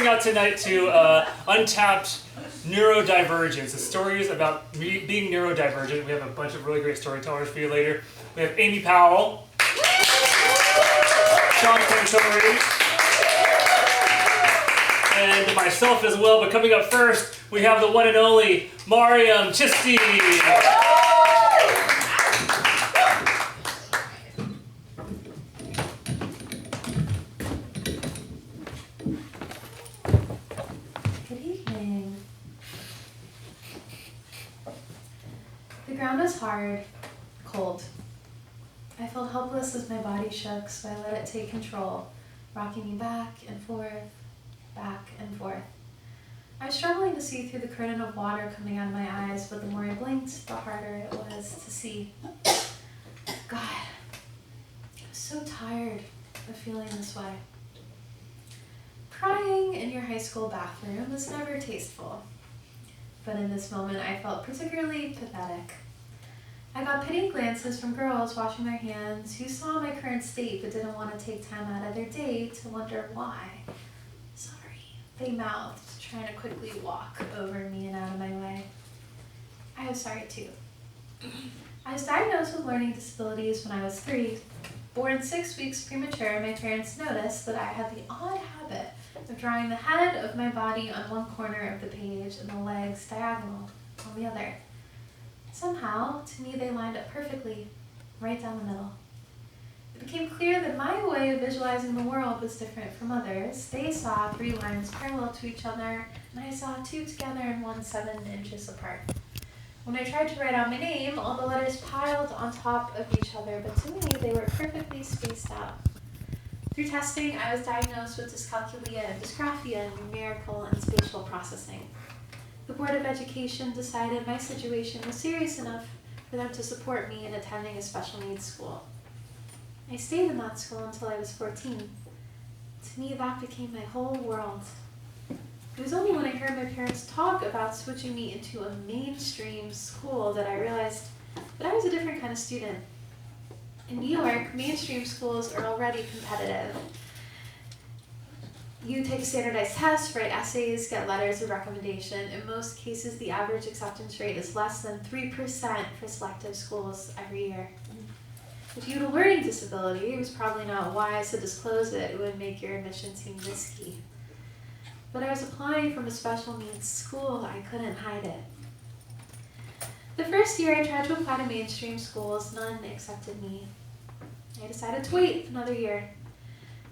coming out tonight to Untapped Neurodivergent. The stories about being neurodivergent. We have a bunch of really great storytellers for you later. We have Amy Powell, Seann and myself as well. But coming up first, we have the one and only Maryam Chishti. Good evening. The ground was hard, cold. I felt helpless as my body shook, so I let it take control, rocking me back and forth, back and forth. I was struggling to see through the curtain of water coming out of my eyes, but the more I blinked, the harder it was to see. God, I was so tired of feeling this way. Crying in your high school bathroom is never tasteful, but in this moment I felt particularly pathetic. I got pitying glances from girls washing their hands who saw my current state but didn't want to take time out of their day to wonder why. Sorry, they mouthed, trying to quickly walk over me and out of my way. I was sorry too. I was diagnosed with learning disabilities when I was 3. Born 6 weeks premature, my parents noticed that I had the odd habit of drawing the head of my body on one corner of the page and the legs diagonal on the other. Somehow, to me, they lined up perfectly, right down the middle. It became clear that my way of visualizing the world was different from others. They saw 3 lines parallel to each other, and I saw 2 together and 1 7 inches apart. When I tried to write out my name, all the letters piled on top of each other, but to me, they were perfectly spaced out. Through testing, I was diagnosed with dyscalculia and dysgraphia, numerical and spatial processing. The Board of Education decided my situation was serious enough for them to support me in attending a special needs school. I stayed in that school until I was 14. To me, that became my whole world. It was only when I heard my parents talk about switching me into a mainstream school that I realized that I was a different kind of student. In New York, mainstream schools are already competitive. You take a standardized test, write essays, get letters of recommendation. In most cases, the average acceptance rate is less than 3% for selective schools every year. If you had a learning disability, it was probably not wise to disclose it. It would make your admission seem risky. But I was applying from a special needs school. I couldn't hide it. The first year I tried to apply to mainstream schools, none accepted me. I decided to wait another year.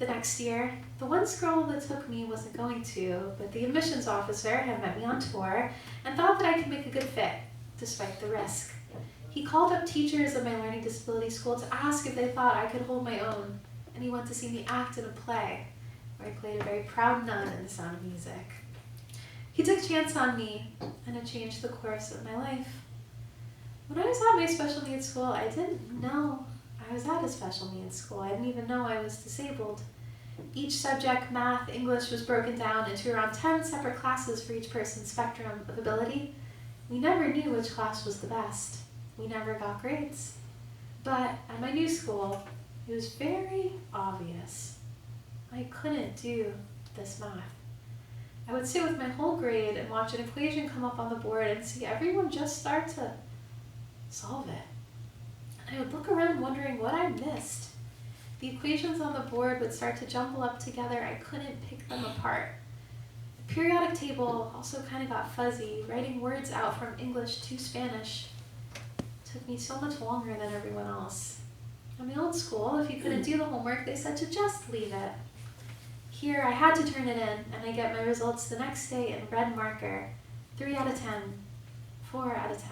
The next year, the one school that took me wasn't going to, but the admissions officer had met me on tour and thought that I could make a good fit, despite the risk. He called up teachers at my learning disability school to ask if they thought I could hold my own, and he went to see me act in a play, where I played a very proud nun in The Sound of Music. He took a chance on me, and it changed the course of my life. When I was at my special needs school, I didn't know I was at a special needs school. I didn't even know I was disabled. Each subject, math, English, was broken down into around 10 separate classes for each person's spectrum of ability. We never knew which class was the best. We never got grades. But at my new school, it was very obvious. I couldn't do this math. I would sit with my whole grade and watch an equation come up on the board and see everyone just start to solve it. And I would look around wondering what I missed. The equations on the board would start to jumble up together. I couldn't pick them apart. The periodic table also kind of got fuzzy. Writing words out from English to Spanish took me so much longer than everyone else. At my old school, if you couldn't do the homework, they said to just leave it. Here, I had to turn it in, and I get my results the next day in red marker. 3 out of 10, 4 out of 10.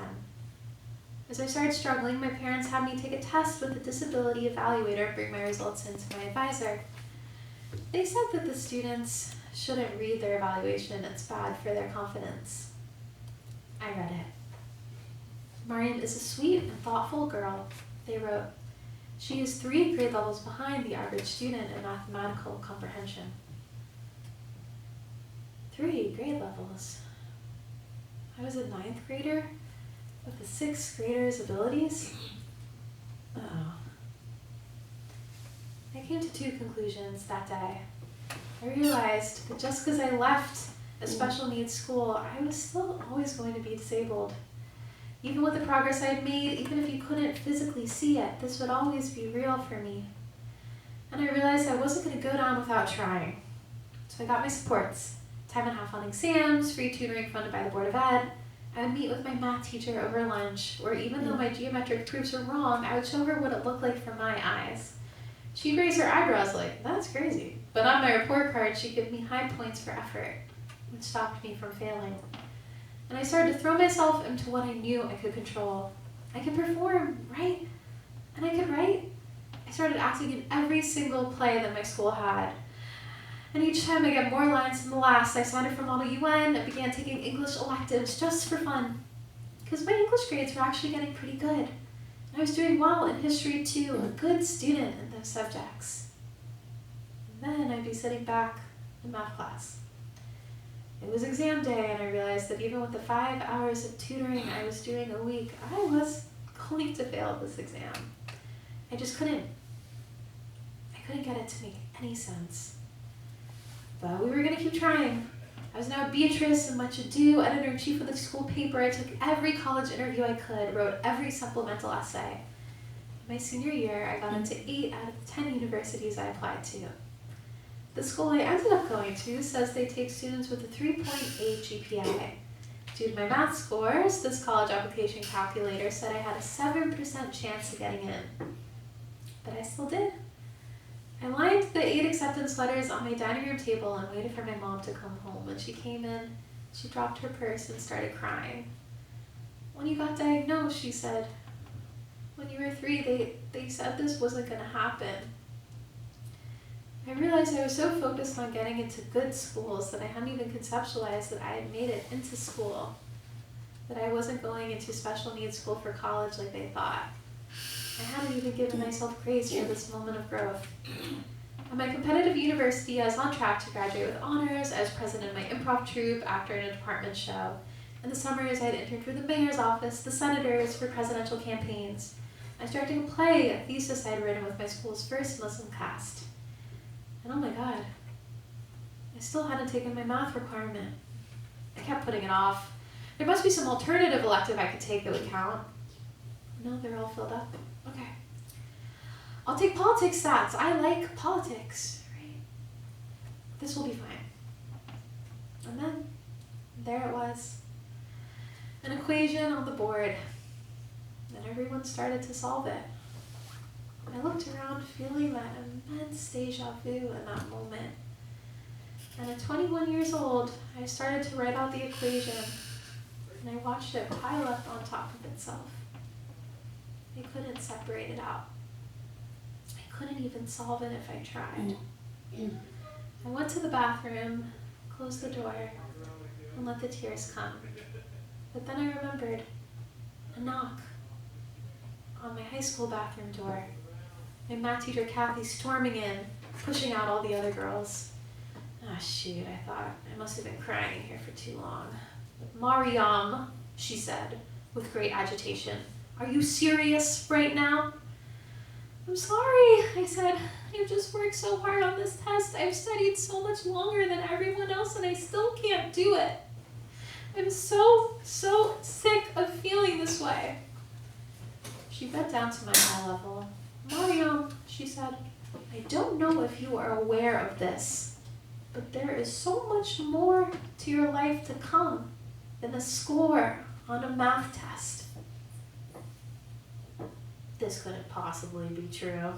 As I started struggling, my parents had me take a test with a disability evaluator and bring my results in to my advisor. They said that the students shouldn't read their evaluation. It's bad for their confidence. I read it. Maryam is a sweet and thoughtful girl, they wrote. She is 3 grade levels behind the average student in mathematical comprehension. 3 grade levels. I was a 9th grader with the 6th grader's abilities? Uh-oh. I came to 2 conclusions that day. I realized that just because I left a special needs school, I was still always going to be disabled. Even with the progress I'd made, even if you couldn't physically see it, this would always be real for me. And I realized I wasn't going to go down without trying. So I got my supports. Time and a half on exams, free tutoring funded by the Board of Ed. I would meet with my math teacher over lunch, or even though my geometric proofs were wrong, I would show her what it looked like from my eyes. She'd raise her eyebrows like, that's crazy. But on my report card, she'd give me high points for effort, which stopped me from failing. And I started to throw myself into what I knew I could control. I could perform, right? And I could write. I started acting in every single play that my school had. And each time I got more lines than the last, I signed up for Model UN and began taking English electives just for fun. Because my English grades were actually getting pretty good. And I was doing well in history too, a good student in those subjects. And then I'd be sitting back in math class. It was exam day, and I realized that even with the 5 hours of tutoring I was doing a week, I was going to fail this exam. I just couldn't get it to make any sense. But we were going to keep trying. I was now Beatrice and Much Ado, editor-in-chief of the school paper. I took every college interview I could, wrote every supplemental essay. My senior year, I got into 8 out of the 10 universities I applied to. The school I ended up going to says they take students with a 3.8 GPA. Due to my math scores, this college application calculator said I had a 7% chance of getting in. But I still did. I lined the 8 acceptance letters on my dining room table and waited for my mom to come home. When she came in, she dropped her purse and started crying. When you got diagnosed, she said, when you were 3, they said this wasn't going to happen. I realized I was so focused on getting into good schools that I hadn't even conceptualized that I had made it into school, that I wasn't going into special needs school for college like they thought. I hadn't even given myself grace for this moment of growth. At my competitive university, I was on track to graduate with honors. I was president of my improv troupe, actor in a department show. In the summers, I had interned for the mayor's office, the senators, for presidential campaigns. I was directing a play, a thesis I had written with my school's first Muslim cast. And oh my God, I still hadn't taken my math requirement. I kept putting it off. There must be some alternative elective I could take that would count. No, they're all filled up. Okay. I'll take politics stats. I like politics, right? This will be fine. And then, there it was. An equation on the board. And everyone started to solve it. I looked around feeling that immense deja vu in that moment. And at 21 years old, I started to write out the equation, and I watched it pile up on top of itself. I couldn't separate it out. I couldn't even solve it if I tried. I went to the bathroom, closed the door, and let the tears come. But then I remembered a knock on my high school bathroom door. My math teacher, Kathy, storming in, pushing out all the other girls. Ah, shoot, I thought. I must have been crying in here for too long. Maryam, she said, with great agitation. Are you serious right now? I'm sorry, I said. I've just worked so hard on this test. I've studied so much longer than everyone else, and I still can't do it. I'm so sick of feeling this way. She bent down to my eye level. Maryam, she said, I don't know if you are aware of this, but there is so much more to your life to come than a score on a math test. This couldn't possibly be true.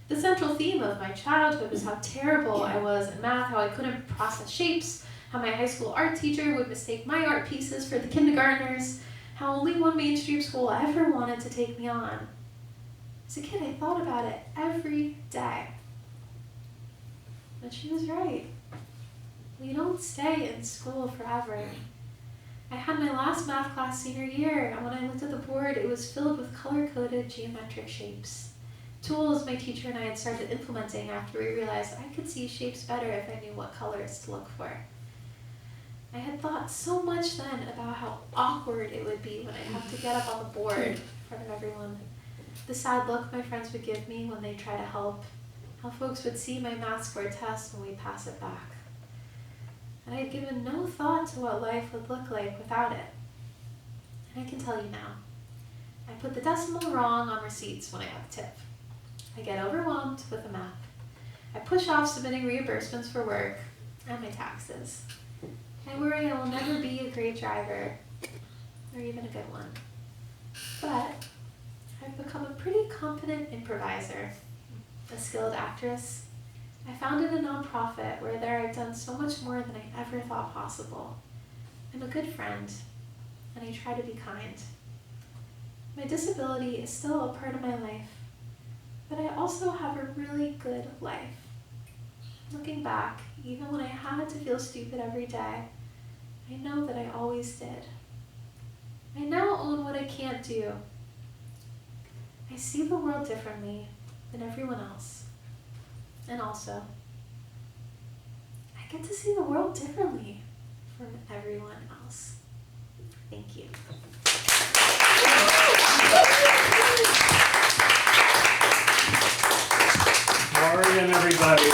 The central theme of my childhood was how terrible I was in math, how I couldn't process shapes, how my high school art teacher would mistake my art pieces for the kindergartners, how only one mainstream school ever wanted to take me on. As a kid, I thought about it every day. But she was right. We don't stay in school forever. I had my last math class senior year, and when I looked at the board, it was filled with color-coded geometric shapes. Tools my teacher and I had started implementing after we realized I could see shapes better if I knew what colors to look for. I had thought so much then about how awkward it would be when I'd have to get up on the board in front of everyone. The sad look my friends would give me when they try to help. how folks would see my math score test when we pass it back. And I had given no thought to what life would look like without it. And I can tell you now, I put the decimal wrong on receipts when I have a tip. I get overwhelmed with the math. I push off submitting reimbursements for work and my taxes. I worry I will never be a great driver, or even a good one. But I've become a pretty confident improviser, a skilled actress. I founded a nonprofit where there I've done so much more than I ever thought possible. I'm a good friend, and I try to be kind. My disability is still a part of my life, but I also have a really good life. Looking back, even when I had to feel stupid every day, I know that I always did. I now own what I can't do. I see the world differently than everyone else. And also, I get to see the world differently from everyone else. Thank you. Maryam, everybody. You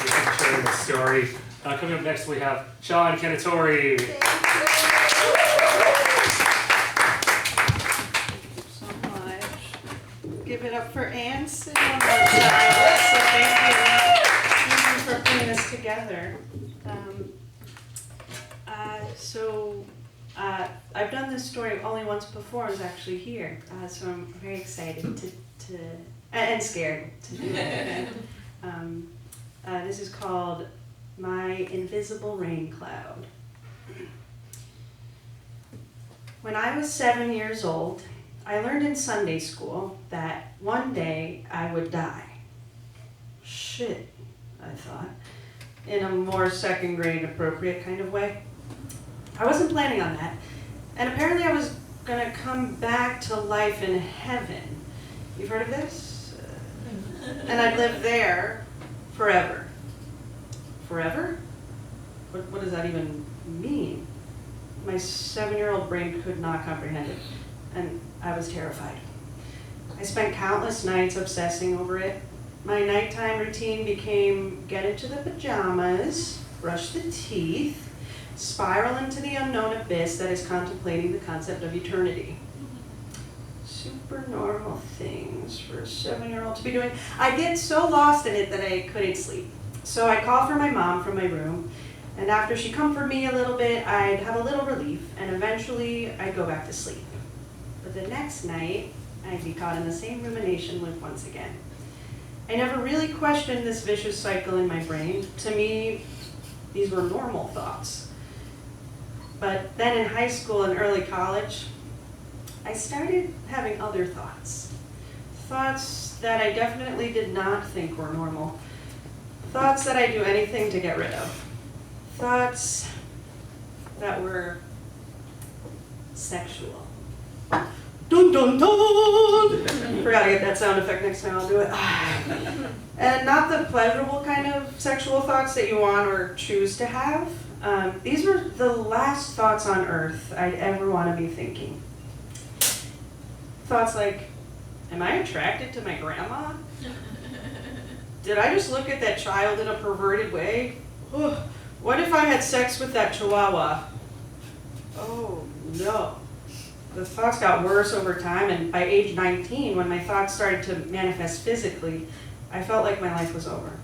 can share the story. Coming up next, we have Seann Cantatore. So much. Give it up for Anson on that side. So thank you. Thank you for putting this together. I've done this story only once before. I was actually here, so I'm very excited to and scared to do it again. This is called My Invisible Rain Cloud. When I was 7 years old, I learned in Sunday school that one day I would die. Shit, I thought, in a more second grade appropriate kind of way. I wasn't planning on that, and apparently I was gonna come back to life in heaven. You've heard of this? And I'd live there forever. Forever? What does that even mean? My 7-year-old brain could not comprehend it, and I was terrified. I spent countless nights obsessing over it. My nighttime routine became get into the pajamas, brush the teeth, spiral into the unknown abyss that is contemplating the concept of eternity. Super normal things for a 7-year-old to be doing. I get so lost in it that I couldn't sleep. So I'd call for my mom from my room, and after she comforted me a little bit, I'd have a little relief, and eventually I'd go back to sleep. But the next night, I'd be caught in the same rumination loop once again. I never really questioned this vicious cycle in my brain. To me, these were normal thoughts. But then in high school and early college, I started having other thoughts. Thoughts that I definitely did not think were normal. Thoughts that I'd do anything to get rid of. Thoughts that were sexual. Dun dun dun! Forgot to get that sound effect next time, I'll do it. And not the pleasurable kind of sexual thoughts that you want or choose to have. These were the last thoughts on earth I'd ever want to be thinking. Thoughts like, am I attracted to my grandma? Did I just look at that child in a perverted way? Ugh. What if I had sex with that chihuahua? Oh no. The thoughts got worse over time, and by age 19, when my thoughts started to manifest physically, I felt like my life was over.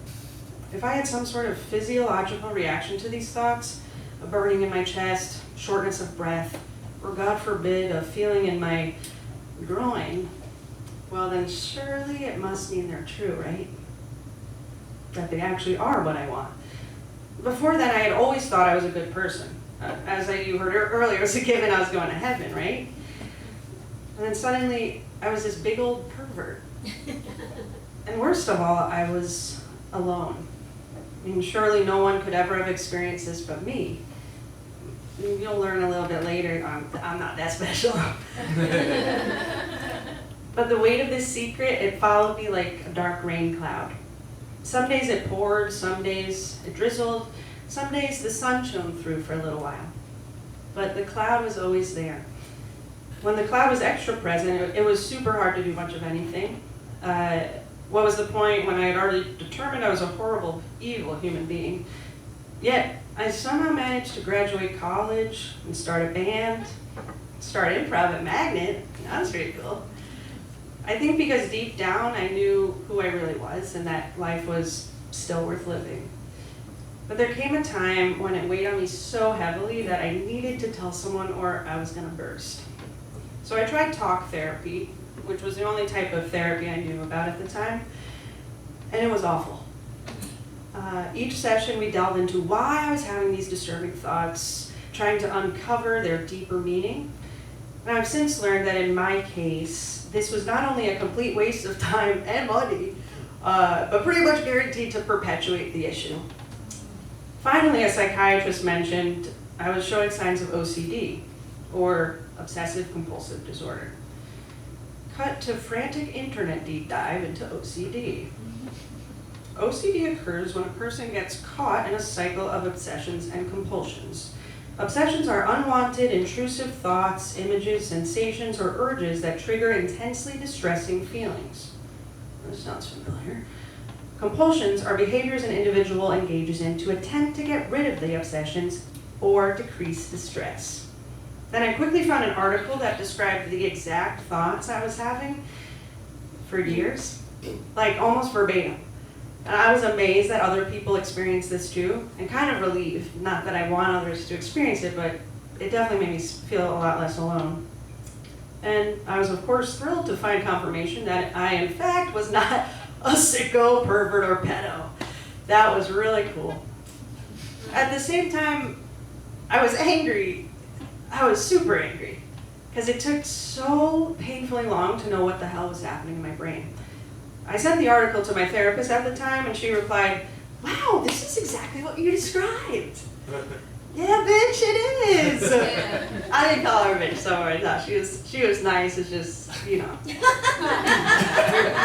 If I had some sort of physiological reaction to these thoughts, a burning in my chest, shortness of breath, or God forbid, a feeling in my groin, well then surely it must mean they're true, right? That they actually are what I want. Before then, I had always thought I was a good person. As you heard earlier, it was a given I was going to heaven, right? And then suddenly, I was this big old pervert. And worst of all, I was alone. I mean, surely no one could ever have experienced this but me. You'll learn a little bit later, I'm not that special. But the weight of this secret, it followed me like a dark rain cloud. Some days it poured, some days it drizzled, some days the sun shone through for a little while. But the cloud was always there. When the cloud was extra present, it was super hard to do much of anything. What was the point when I had already determined I was a horrible, evil human being? Yet, I somehow managed to graduate college and start a band, start improv at Magnet. That was pretty cool. I think because deep down I knew who I really was and that life was still worth living. But there came a time when it weighed on me so heavily that I needed to tell someone or I was gonna burst. So I tried talk therapy, which was the only type of therapy I knew about at the time, and it was awful. Each session we delved into why I was having these disturbing thoughts, trying to uncover their deeper meaning. And I've since learned that in my case, this was not only a complete waste of time and money, but pretty much guaranteed to perpetuate the issue. Finally, a psychiatrist mentioned I was showing signs of OCD, or obsessive compulsive disorder. Cut to frantic internet deep dive into OCD. OCD occurs when a person gets caught in a cycle of obsessions and compulsions. Obsessions are unwanted, intrusive thoughts, images, sensations, or urges that trigger intensely distressing feelings. This sounds familiar. Compulsions are behaviors an individual engages in to attempt to get rid of the obsessions or decrease the stress. Then I quickly found an article that described the exact thoughts I was having for years, like almost verbatim. And I was amazed that other people experience this too, and kind of relieved. Not that I want others to experience it, but it definitely made me feel a lot less alone. And I was, of course, thrilled to find confirmation that I, in fact, was not a sicko, pervert, or pedo. That was really cool. At the same time, I was angry. I was super angry, because it took so painfully long to know what the hell was happening in my brain. I sent the article to my therapist at the time, and she replied, "Wow, this is exactly what you described." Yeah, bitch, it is. I didn't call her a bitch, so I thought she was nice. It's just, you know,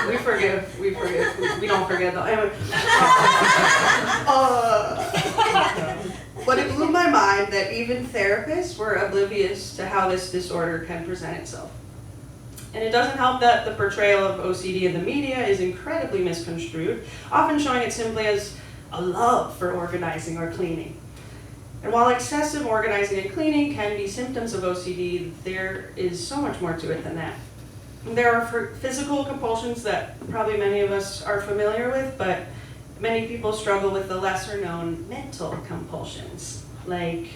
we forgive, we don't forget though. Anyway, but it blew my mind that even therapists were oblivious to how this disorder can present itself. And it doesn't help that the portrayal of OCD in the media is incredibly misconstrued, often showing it simply as a love for organizing or cleaning. And while excessive organizing and cleaning can be symptoms of OCD, there is so much more to it than that. There are physical compulsions that probably many of us are familiar with, but many people struggle with the lesser known mental compulsions, like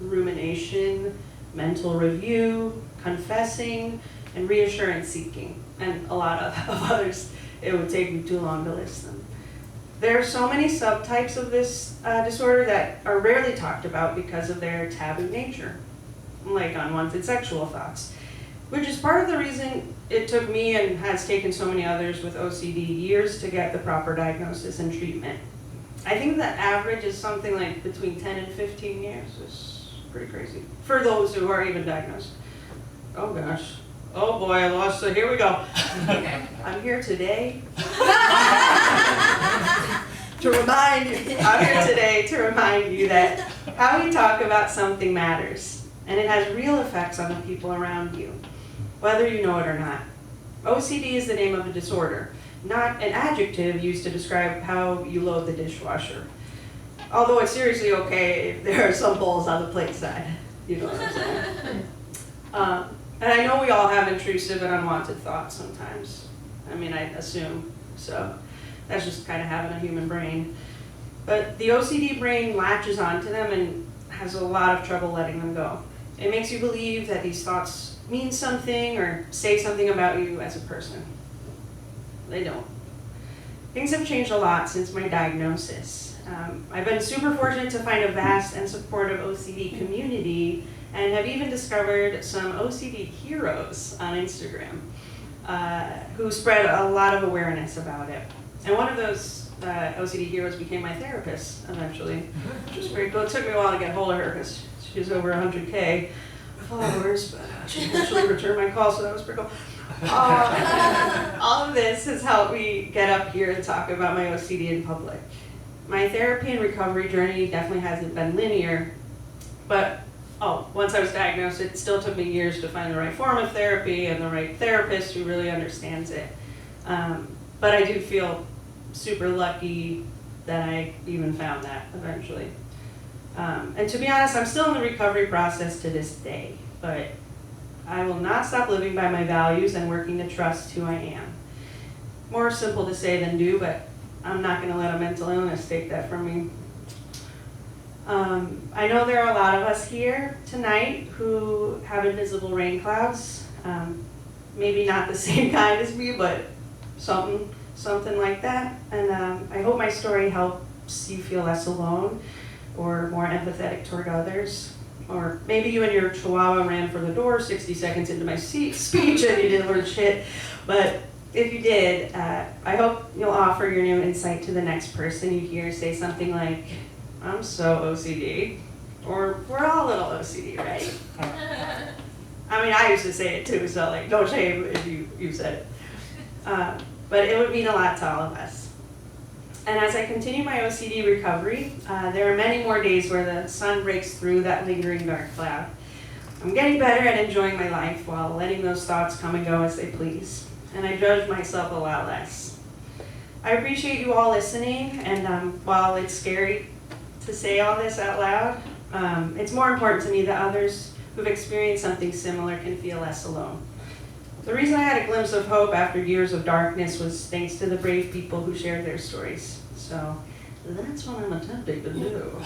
rumination, mental review, confessing, and reassurance seeking, and a lot of others. It would take me too long to list them. There are so many subtypes of this disorder that are rarely talked about because of their taboo nature, like unwanted sexual thoughts, which is part of the reason it took me and has taken so many others with OCD years to get the proper diagnosis and treatment. I think the average is something like between 10 and 15 years. It's pretty crazy for those who are even diagnosed. Oh gosh. Oh boy, I lost it. Here we go. I'm here today to remind you that how you talk about something matters, and it has real effects on the people around you, whether you know it or not. OCD is the name of a disorder, not an adjective used to describe how you load the dishwasher. Although it's seriously okay if there are some bowls on the plate side. You know what I'm saying? And I know we all have intrusive and unwanted thoughts sometimes. I mean, I assume. So that's just kind of having a human brain. But the OCD brain latches onto them and has a lot of trouble letting them go. It makes you believe that these thoughts mean something or say something about you as a person. They don't. Things have changed a lot since my diagnosis. I've been super fortunate to find a vast and supportive OCD community, and have even discovered some OCD heroes on Instagram who spread a lot of awareness about it. And one of those OCD heroes became my therapist eventually, which was pretty cool. It took me a while to get a hold of her because she's over 100K followers, but she eventually returned my call, so that was pretty cool. All of this has helped me get up here and talk about my OCD in public. My therapy and recovery journey definitely hasn't been linear, but once I was diagnosed, it still took me years to find the right form of therapy and the right therapist who really understands it. But I do feel super lucky that I even found that eventually. And to be honest, I'm still in the recovery process to this day, but I will not stop living by my values and working to trust who I am. More simple to say than do, but I'm not going to let a mental illness take that from me. I know there are a lot of us here tonight who have invisible rain clouds. Maybe not the same kind as me, but something like that. And I hope my story helps you feel less alone or more empathetic toward others. Or maybe you and your chihuahua ran for the door 60 seconds into my speech and you didn't learn shit. But if you did, I hope you'll offer your new insight to the next person you hear say something like, I'm so OCD. Or we're all a little OCD, right? I mean, I used to say it too, so like, no shame if you said it. But it would mean a lot to all of us. And as I continue my OCD recovery, there are many more days where the sun breaks through that lingering dark cloud. I'm getting better at enjoying my life while letting those thoughts come and go as they please. And I judge myself a lot less. I appreciate you all listening, and while it's scary to say all this out loud, it's more important to me that others who've experienced something similar can feel less alone. The reason I had a glimpse of hope after years of darkness was thanks to the brave people who shared their stories. So that's what I'm attempting to do.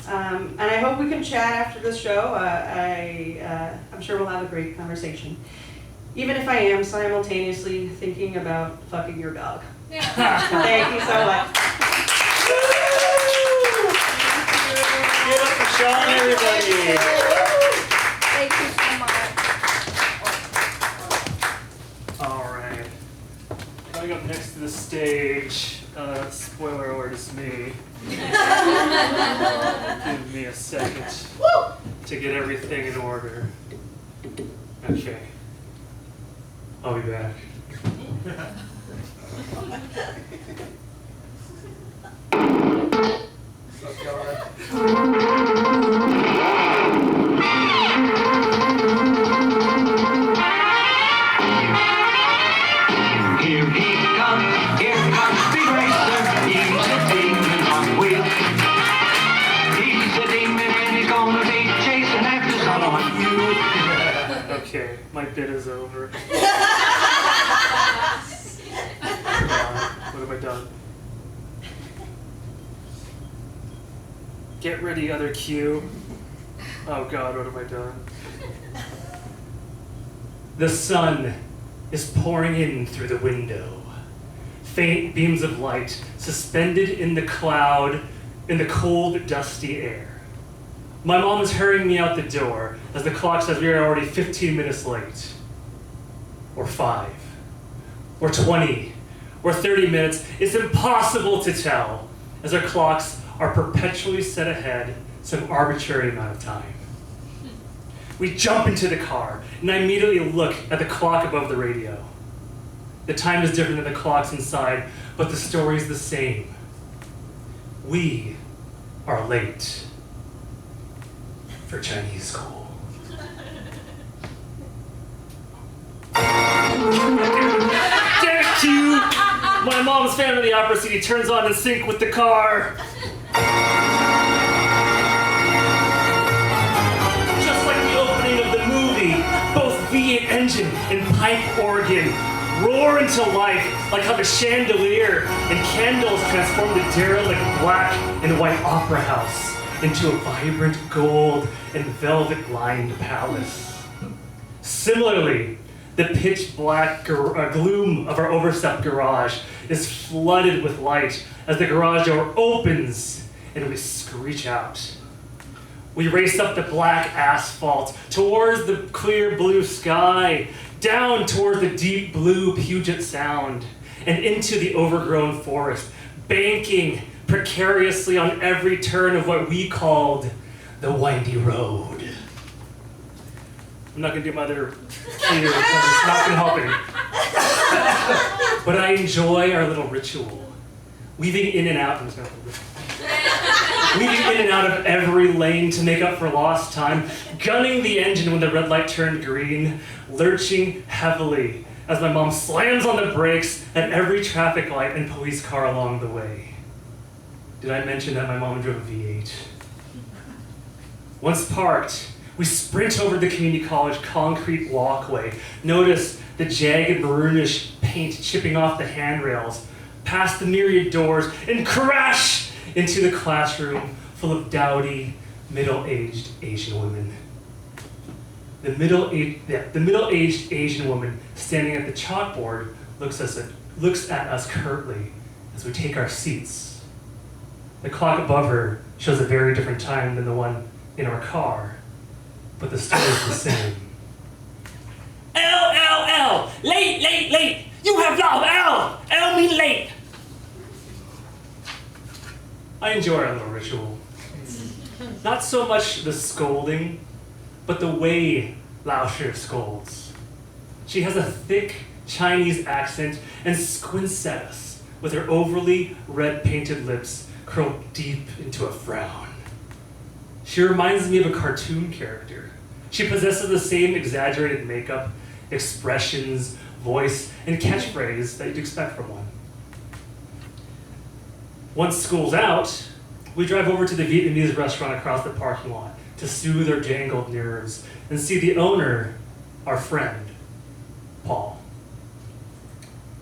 And I hope we can chat after the show. I'm sure we'll have a great conversation. Even if I am simultaneously thinking about fucking your dog. Thank you so much. Give it up for Seann, everybody. Thank you so much. All right. Coming up next to the stage, spoiler alert, is me. Give me a second to get everything in order. Okay. I'll be back. Here he comes, Big Racer, he's a demon on wheels. He's a demon and he's gonna be chasing after someone. Okay, my bit is over. What have I done? Get ready, other cue. Oh God, what have I done? The sun is pouring in through the window. Faint beams of light suspended in the cloud, in the cold, dusty air. My mom is hurrying me out the door as the clock says we are already 15 minutes late. Or 5. Or 20. Or 30 minutes. It's impossible to tell, as our clocks are perpetually set ahead some arbitrary amount of time. We jump into the car, and I immediately look at the clock above the radio. The time is different than the clocks inside, but the story is the same. We are late for Chinese school. Damn it, Q! My mom's Phantom of the Opera CD turns on in sync with the car. Just like the opening of the movie, both V8 engine and pipe organ roar into life, like how the chandelier and candles transform the derelict black and white opera house into a vibrant gold and velvet-lined palace. Similarly, the pitch black gloom of our overstuffed garage is flooded with light as the garage door opens and we screech out. We race up the black asphalt towards the clear blue sky, down toward the deep blue Puget Sound, and into the overgrown forest, banking precariously on every turn of what we called the windy road. I'm not gonna do my other cue because it's not gonna help any. But I enjoy our little ritual. Weaving in and out, weaving in and out of every lane to make up for lost time, gunning the engine when the red light turned green, lurching heavily as my mom slams on the brakes at every traffic light and police car along the way. Did I mention that my mom drove a V8? Once parked, we sprint over the community college concrete walkway. Notice the jagged maroonish paint chipping off the handrails, past the myriad doors, and crash into the classroom full of dowdy, middle-aged Asian women. The middle-aged Asian woman standing at the chalkboard looks at us curtly as we take our seats. The clock above her shows a very different time than the one in our car, but the story is the same. L, late, late, late. You have love, L mean late. I enjoy our little ritual. Not so much the scolding, but the way Lao Shi scolds. She has a thick Chinese accent and squints at us with her overly red-painted lips curled deep into a frown. She reminds me of a cartoon character. She possesses the same exaggerated makeup, expressions, voice, and catchphrase that you'd expect from one. Once school's out, we drive over to the Vietnamese restaurant across the parking lot to soothe our jangled nerves and see the owner, our friend, Paul.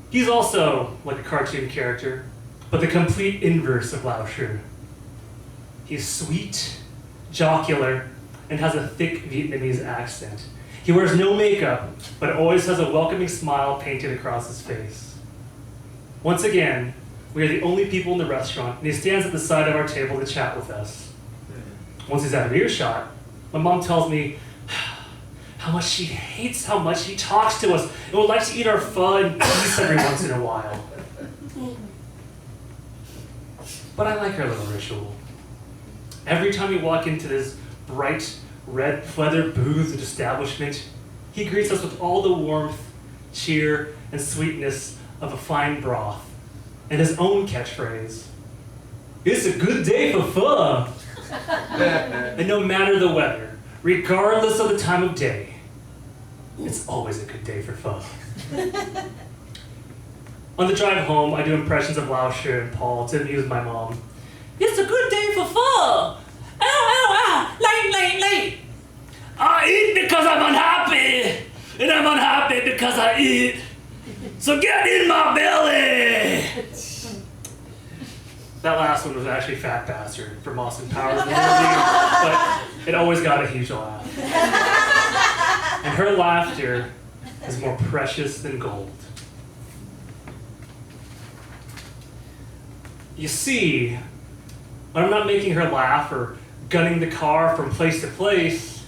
He's also like a cartoon character, but the complete inverse of Lao Shi. He's sweet, jocular, and has a thick Vietnamese accent. He wears no makeup, but always has a welcoming smile painted across his face. Once again, we are the only people in the restaurant, and he stands at the side of our table to chat with us. Once he's out of earshot, my mom tells me how much she hates how much he talks to us and would like to eat our pho and peace every once in a while. But I like our little ritual. Every time we walk into this bright red leather boothed establishment, he greets us with all the warmth, cheer, and sweetness of a fine broth, and his own catchphrase, "It's a good day for pho." And no matter the weather, regardless of the time of day, it's always a good day for pho. On the drive home, I do impressions of Lao Shi and Paul to amuse my mom. "It's a good day for pho. Late, late, late. I eat because I'm unhappy, and I'm unhappy because I eat. So get in my belly." That last one was actually Fat Bastard from Austin Powers, but it always got a huge laugh. And her laughter is more precious than gold. You see, when I'm not making her laugh or gunning the car from place to place,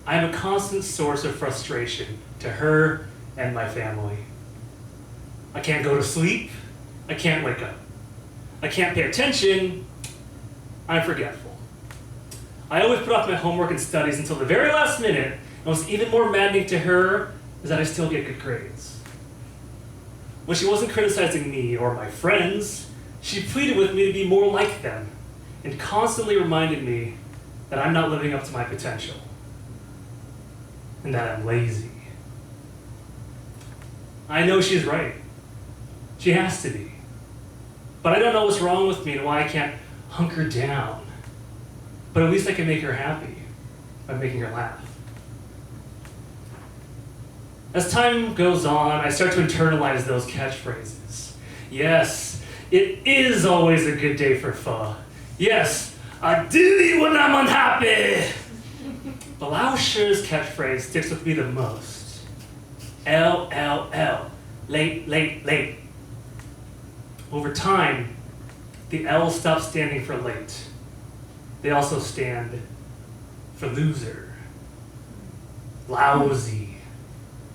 I am a constant source of frustration to her and my family. I can't go to sleep. I can't wake up. I can't pay attention. I'm forgetful. I always put off my homework and studies until the very last minute, and what's even more maddening to her is that I still get good grades. When she wasn't criticizing me or my friends, she pleaded with me to be more like them and constantly reminded me that I'm not living up to my potential and that I'm lazy. I know she's right. She has to be. But I don't know what's wrong with me and why I can't hunker down. But at least I can make her happy by making her laugh. As time goes on, I start to internalize those catchphrases. Yes, it is always a good day for pho. Yes, I do eat when I'm unhappy. But Lao Shi's catchphrase sticks with me the most. L, late, late, late. Over time, the L stops standing for late. They also stand for loser, lousy,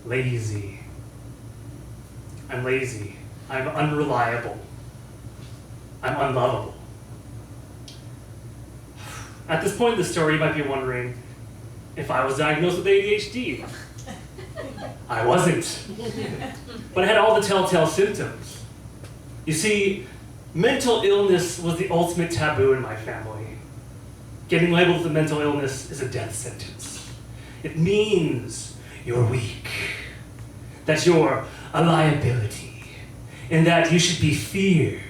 lazy. I'm lazy. I'm unreliable. I'm unlovable. At this point in the story, you might be wondering if I was diagnosed with ADHD. I wasn't. But I had all the telltale symptoms. You see, mental illness was the ultimate taboo in my family. Getting labeled with a mental illness is a death sentence. It means you're weak. that you're a liability, and that you should be feared.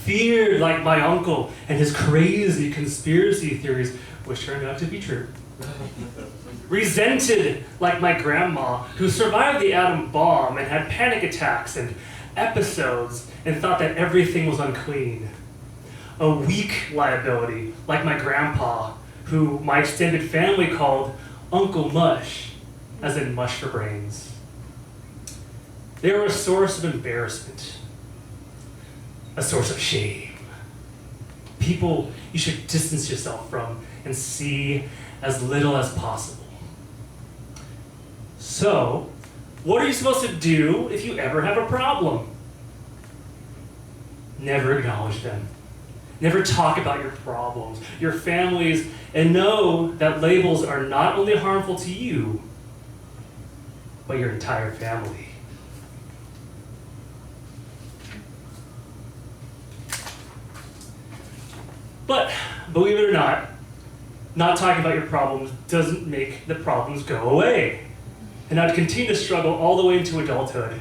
Feared like my uncle and his crazy conspiracy theories, which turned out to be true. Resented like my grandma, who survived the atom bomb and had panic attacks and episodes and thought that everything was unclean. A weak liability like my grandpa, who my extended family called Uncle Mush, as in mush for brains. They were a source of embarrassment, a source of shame. People you should distance yourself from and see as little as possible. So, what are you supposed to do if you ever have a problem? Never acknowledge them. Never talk about your problems, your families, and know that labels are not only harmful to you, but your entire family. But, believe it or not talking about your problems doesn't make the problems go away. And I'd continue to struggle all the way into adulthood.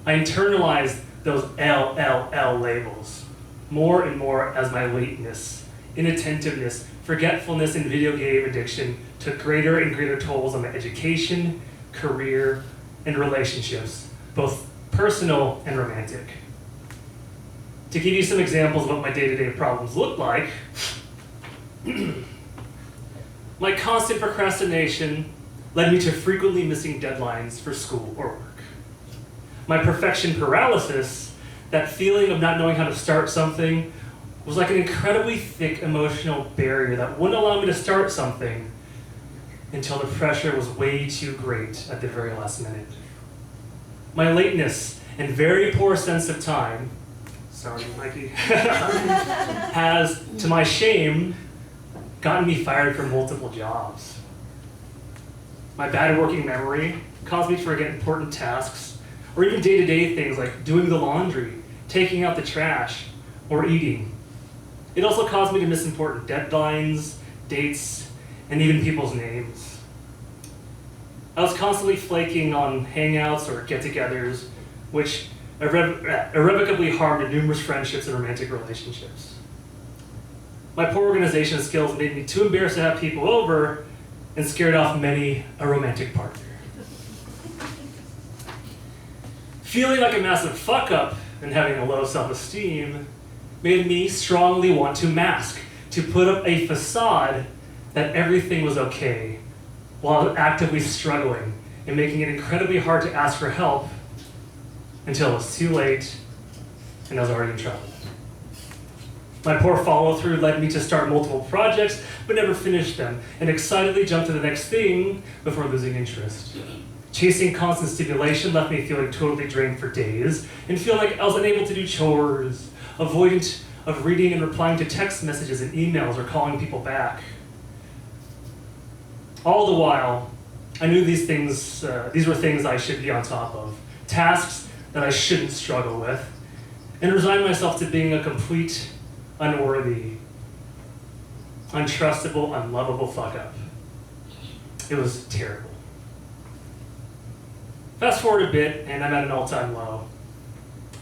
I internalized those LLL labels more and more as my lateness, inattentiveness, forgetfulness, and video game addiction took greater and greater tolls on my education, career, and relationships, both personal and romantic. To give you some examples of what my day-to-day problems look like, my constant procrastination led me to frequently missing deadlines for school or work. My perfection paralysis, that feeling of not knowing how to start something, was like an incredibly thick emotional barrier that wouldn't allow me to start something until the pressure was way too great at the very last minute. My lateness and very poor sense of time, sorry, Mikey, has, to my shame, gotten me fired from multiple jobs. My bad working memory caused me to forget important tasks, or even day-to-day things like doing the laundry, taking out the trash, or eating. It also caused me to miss important deadlines, dates, and even people's names. I was constantly flaking on hangouts or get-togethers, which irrevocably harmed numerous friendships and romantic relationships. My poor organization skills made me too embarrassed to have people over and scared off many a romantic partner. Feeling like a massive fuck-up and having a low self-esteem made me strongly want to mask, to put up a facade that everything was okay, while actively struggling and making it incredibly hard to ask for help until it was too late and I was already in trouble. My poor follow-through led me to start multiple projects, but never finish them, and excitedly jump to the next thing before losing interest. Chasing constant stimulation left me feeling totally drained for days, and feeling like I was unable to do chores, avoidant of reading and replying to text messages and emails or calling people back. All the while, I knew these were things I should be on top of, tasks that I shouldn't struggle with, and resigned myself to being a complete, unworthy, untrustable, unlovable fuck-up. It was terrible. Fast forward a bit, and I'm at an all-time low.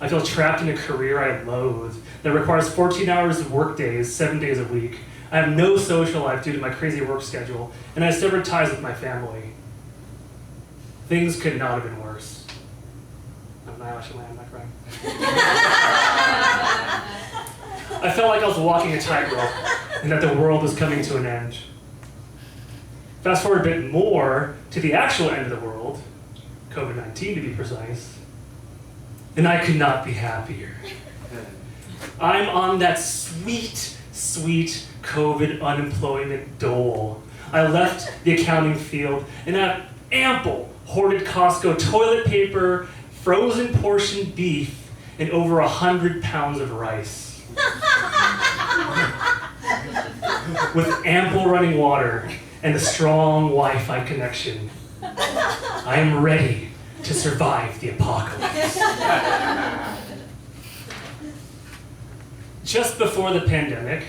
I feel trapped in a career I loathe that requires 14 hours of work days, 7 days a week. I have no social life due to my crazy work schedule, and I severed ties with my family. Things could not have been worse. I'm not crying. I felt like I was walking a tightrope and that the world was coming to an end. Fast forward a bit more to the actual end of the world, COVID-19 to be precise, and I could not be happier. I'm on that sweet, sweet COVID unemployment dole. I left the accounting field and have ample hoarded Costco toilet paper, frozen portion beef, and over 100 pounds of rice. With ample running water and a strong Wi-Fi connection, I am ready to survive the apocalypse. Just before the pandemic,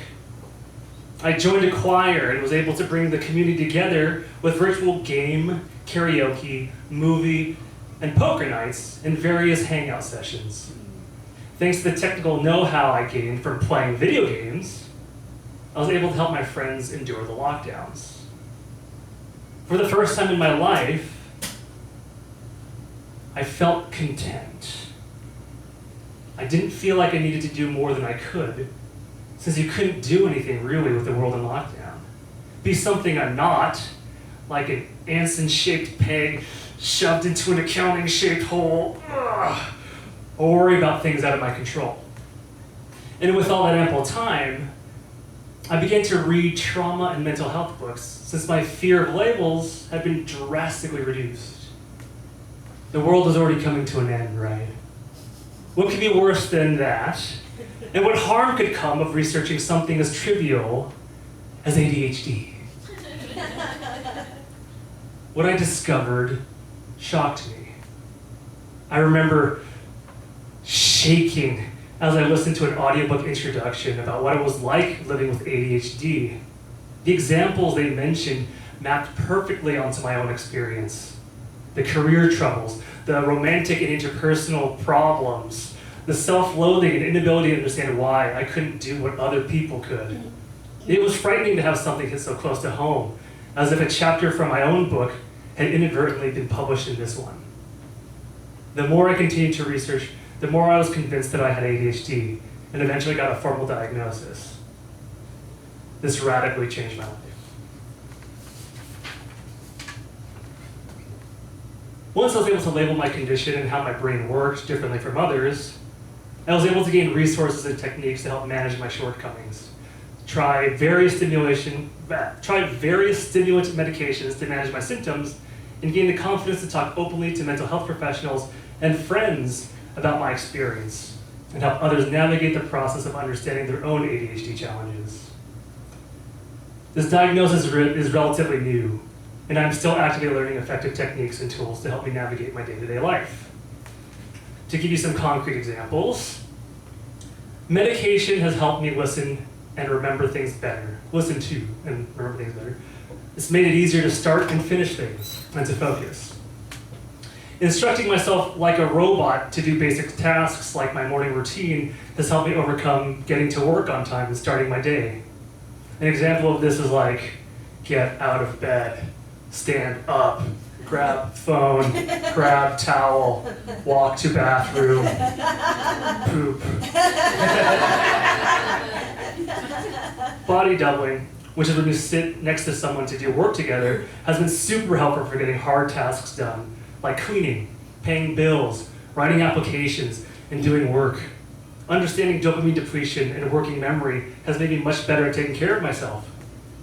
I joined a choir and was able to bring the community together with virtual game, karaoke, movie, and poker nights, and various hangout sessions. Thanks to the technical know-how I gained from playing video games, I was able to help my friends endure the lockdowns. For the first time in my life, I felt content. I didn't feel like I needed to do more than I could, since you couldn't do anything really with the world in lockdown. Be something I'm not, like an Anson-shaped peg shoved into an accounting-shaped hole, or worry about things out of my control. And with all that ample time, I began to read trauma and mental health books, since my fear of labels had been drastically reduced. The world was already coming to an end, right? What could be worse than that? And what harm could come of researching something as trivial as ADHD? What I discovered shocked me. I remember shaking as I listened to an audiobook introduction about what it was like living with ADHD. The examples they mentioned mapped perfectly onto my own experience. The career troubles, the romantic and interpersonal problems, the self-loathing and inability to understand why I couldn't do what other people could. It was frightening to have something hit so close to home, as if a chapter from my own book had inadvertently been published in this one. The more I continued to research, the more I was convinced that I had ADHD, and eventually got a formal diagnosis. This radically changed my life. Once I was able to label my condition and how my brain worked differently from others, I was able to gain resources and techniques to help manage my shortcomings. Try various stimulant medications to manage my symptoms, and gain the confidence to talk openly to mental health professionals and friends about my experience, and help others navigate the process of understanding their own ADHD challenges. This diagnosis is relatively new, and I'm still actively learning effective techniques and tools to help me navigate my day-to-day life. To give you some concrete examples, medication has helped me listen and remember things better. Listen to and remember things better. It's made it easier to start and finish things and to focus. Instructing myself like a robot to do basic tasks like my morning routine has helped me overcome getting to work on time and starting my day. An example of this is like, get out of bed, stand up, grab phone, grab towel, walk to bathroom, poop. Body doubling, which is when you sit next to someone to do work together, has been super helpful for getting hard tasks done, like cleaning, paying bills, writing applications, and doing work. Understanding dopamine depletion and working memory has made me much better at taking care of myself.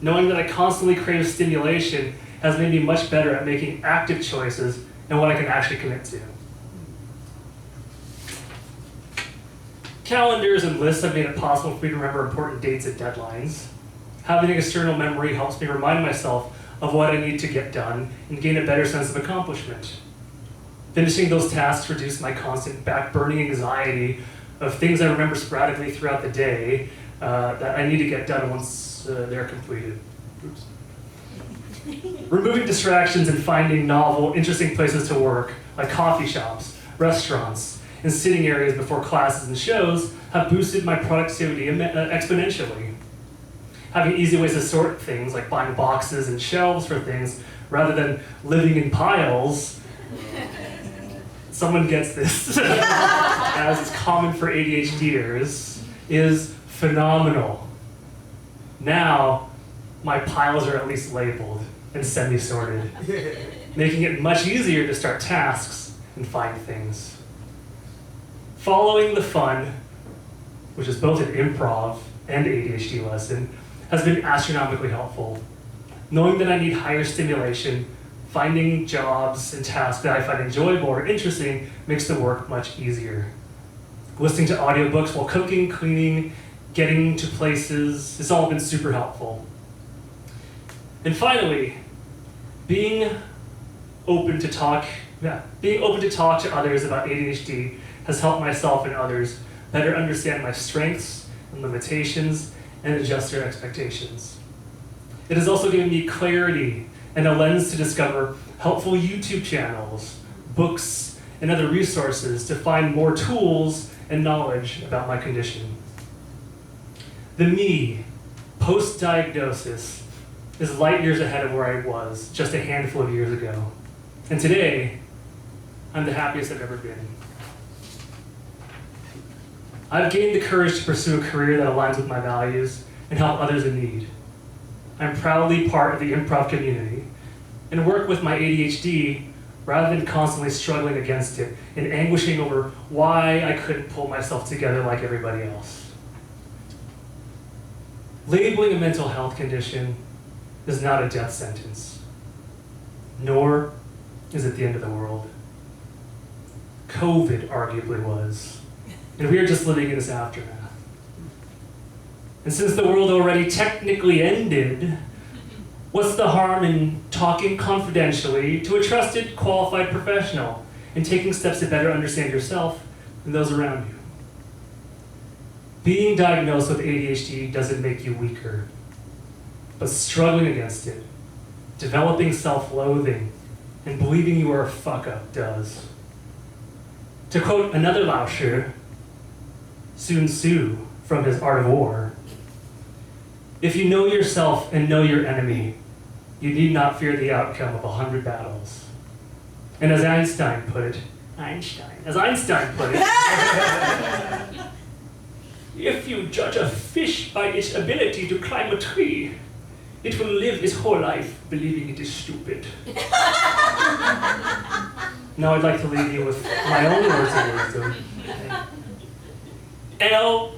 Knowing that I constantly crave stimulation has made me much better at making active choices and what I can actually commit to. Calendars and lists have made it possible for me to remember important dates and deadlines. Having an external memory helps me remind myself of what I need to get done and gain a better sense of accomplishment. Finishing those tasks reduces my constant back-burning anxiety of things I remember sporadically throughout the day that I need to get done once they're completed. Oops. Removing distractions and finding novel, interesting places to work, like coffee shops, restaurants, and sitting areas before classes and shows, have boosted my productivity exponentially. Having easy ways to sort things, like buying boxes and shelves for things, rather than living in piles. Someone gets this, as is common for ADHDers, is phenomenal. Now, my piles are at least labeled and semi-sorted, making it much easier to start tasks and find things. Following the fun, which is both an improv and ADHD lesson, has been astronomically helpful. Knowing that I need higher stimulation, finding jobs and tasks that I find enjoyable or interesting makes the work much easier. Listening to audiobooks while cooking, cleaning, getting to places, it's all been super helpful. And finally, being open to talk to others about ADHD has helped myself and others better understand my strengths and limitations and adjust their expectations. It has also given me clarity and a lens to discover helpful YouTube channels, books, and other resources to find more tools and knowledge about my condition. The me, post-diagnosis, is light years ahead of where I was just a handful of years ago. And today, I'm the happiest I've ever been. I've gained the courage to pursue a career that aligns with my values and help others in need. I'm proudly part of the improv community and work with my ADHD rather than constantly struggling against it and anguishing over why I couldn't pull myself together like everybody else. Labeling a mental health condition is not a death sentence, nor is it the end of the world. COVID arguably was, and we are just living in its aftermath. And since the world already technically ended, what's the harm in talking confidentially to a trusted, qualified professional and taking steps to better understand yourself and those around you? Being diagnosed with ADHD doesn't make you weaker, but struggling against it, developing self-loathing, and believing you are a fuck-up does. To quote another Laoshi, Sun Tzu, from his Art of War, if you know yourself and know your enemy, you need not fear the outcome of 100 battles. And as Einstein put it, if you judge a fish by its ability to climb a tree, it will live its whole life believing it is stupid. Now I'd like to leave you with my own words of wisdom. L.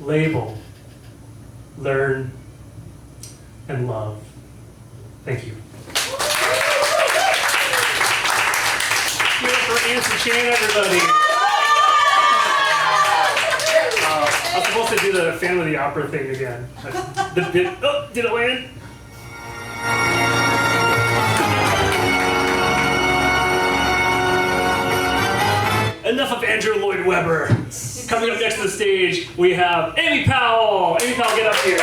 Label, learn, and love. Thank you. Give it for Anson, Seann, everybody. I'm supposed to do the Phantom of the Opera thing again. Did it land? Enough of Andrew Lloyd Webber. Coming up next to the stage, we have Amy Powell. Amy Powell, get up here.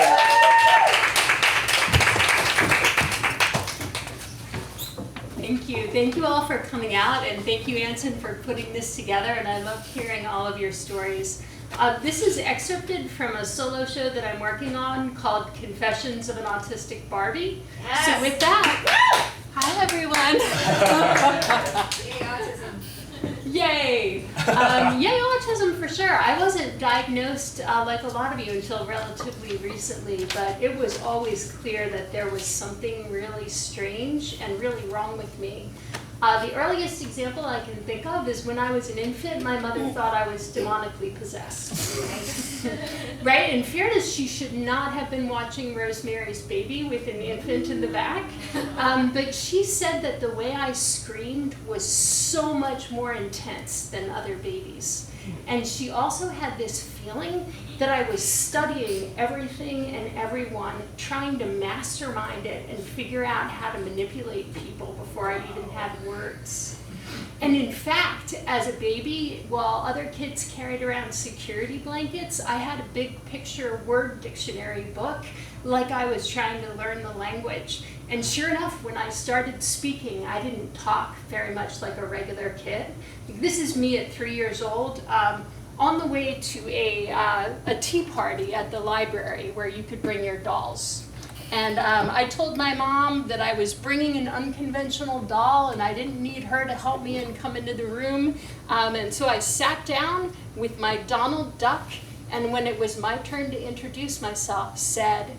Thank you. Thank you all for coming out, and thank you, Anson, for putting this together, and I love hearing all of your stories. This is excerpted from a solo show that I'm working on called Confessions of an Autistic Barbie. Yes. So with that, hi everyone. Yay! Yay autism for sure. I wasn't diagnosed like a lot of you until relatively recently, but it was always clear that there was something really strange and really wrong with me. The earliest example I can think of is when I was an infant, my mother thought I was demonically possessed. Right? In fairness, she should not have been watching Rosemary's Baby with an infant in the back. But she said that the way I screamed was so much more intense than other babies. And she also had this feeling that I was studying everything and everyone, trying to mastermind it and figure out how to manipulate people before I even had words. And in fact, as a baby, while other kids carried around security blankets, I had a big picture word dictionary book like I was trying to learn the language. And sure enough, when I started speaking, I didn't talk very much like a regular kid. This is me at 3 years old, on the way to a tea party at the library where you could bring your dolls. And I told my mom that I was bringing an unconventional doll and I didn't need her to help me and come into the room. And so I sat down with my Donald Duck, and when it was my turn to introduce myself, said,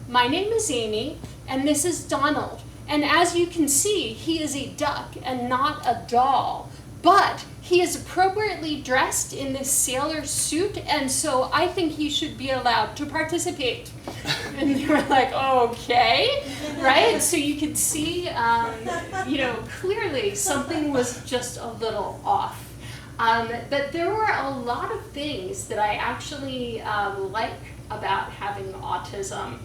"My name is Amy, and this is Donald. And as you can see, he is a duck and not a doll. But he is appropriately dressed in this sailor suit, and so I think he should be allowed to participate." And they were like, okay, right? So you could see, clearly something was just a little off. But there were a lot of things that I actually like about having autism.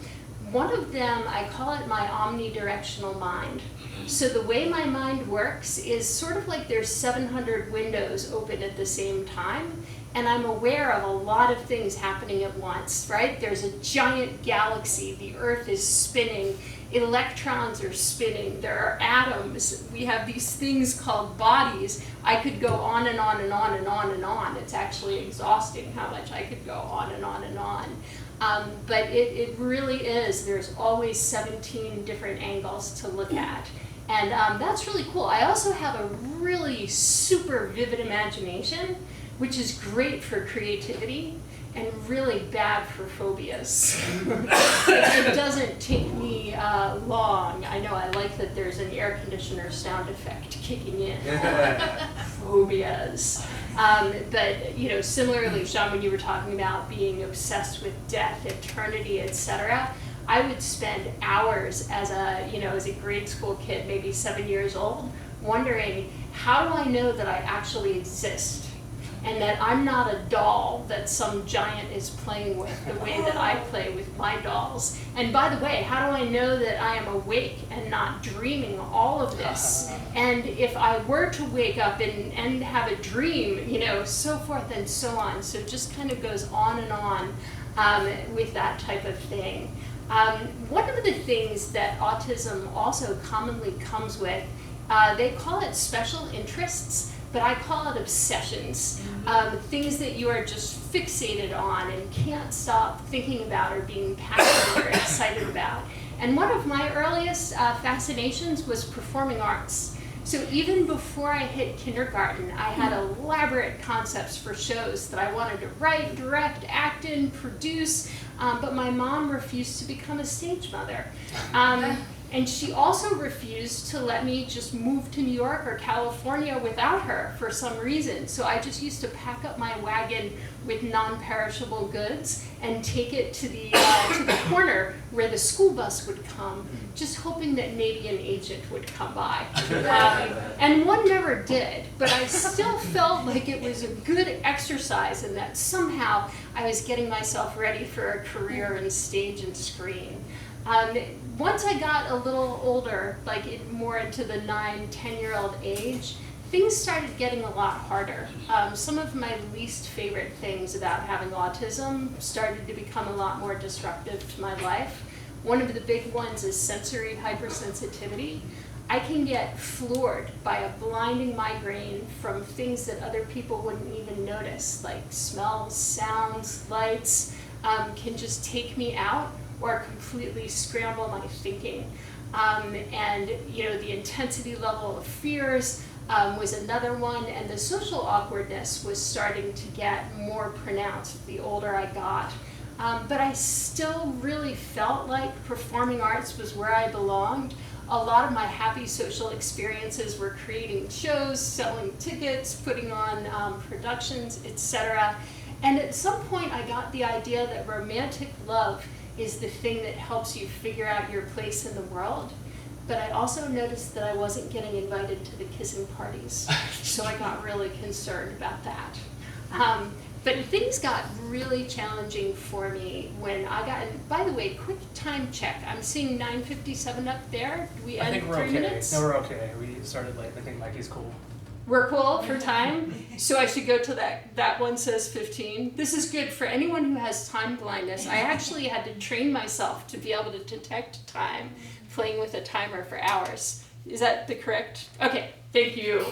One of them, I call it my omnidirectional mind. So the way my mind works is sort of like there's 700 windows open at the same time, and I'm aware of a lot of things happening at once, right? There's a giant galaxy, the Earth is spinning, electrons are spinning, there are atoms, we have these things called bodies. I could go on and on and on and on and on. It's actually exhausting how much I could go on and on and on. But it really is, there's always 17 different angles to look at. And that's really cool. I also have a really super vivid imagination, which is great for creativity and really bad for phobias. It doesn't take me long. I know I like that there's an air conditioner sound effect kicking in. Phobias. But you know, similarly, Seann, when you were talking about being obsessed with death, eternity, etc., I would spend hours as a grade school kid, maybe 7 years old, wondering, how do I know that I actually exist? And that I'm not a doll that some giant is playing with the way that I play with my dolls. And by the way, how do I know that I am awake and not dreaming all of this? And if I were to wake up and have a dream, you know, so forth and so on. So it just kind of goes on and on with that type of thing. One of the things that autism also commonly comes with, they call it special interests, but I call it obsessions. Things that you are just fixated on and can't stop thinking about or being passionate or excited about. And one of my earliest fascinations was performing arts. So even before I hit kindergarten, I had elaborate concepts for shows that I wanted to write, direct, act in, produce, but my mom refused to become a stage mother. And she also refused to let me just move to New York or California without her for some reason. So I just used to pack up my wagon with non-perishable goods and take it to the corner where the school bus would come, just hoping that maybe an agent would come by. And one never did, but I still felt like it was a good exercise and that somehow I was getting myself ready for a career in stage and screen. Once I got a little older, more into the 9-10-year-old age, things started getting a lot harder. Some of my least favorite things about having autism started to become a lot more disruptive to my life. One of the big ones is sensory hypersensitivity. I can get floored by a blinding migraine from things that other people wouldn't even notice, like smells, sounds, lights, can just take me out or completely scramble my thinking. And you know, the intensity level of fears was another one, and the social awkwardness was starting to get more pronounced the older I got. But I still really felt like performing arts was where I belonged. A lot of my happy social experiences were creating shows, selling tickets, putting on productions, etc. And at some point I got the idea that romantic love is the thing that helps you figure out your place in the world. But I also noticed that I wasn't getting invited to the kissing parties, so I got really concerned about that. But things got really challenging for me when I got, and by the way, quick time check. I'm seeing 9:57 up there. Do we end 3 minutes? No, we're okay. We started late. I think Mikey's cool. We're cool for time, so I should go to that one says 15. This is good for anyone who has time blindness. I actually had to train myself to be able to detect time playing with a timer for hours. Is that the correct? Okay, thank you.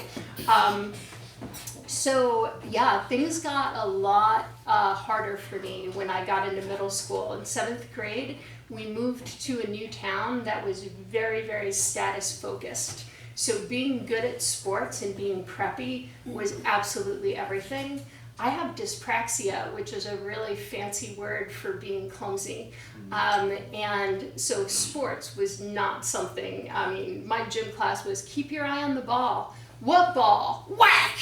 So yeah, things got a lot harder for me when I got into middle school. In 7th grade, we moved to a new town that was very, very status focused. So being good at sports and being preppy was absolutely everything. I have dyspraxia, which is a really fancy word for being clumsy. And so sports was not something, I mean, my gym class was keep your eye on the ball. What ball? Whack!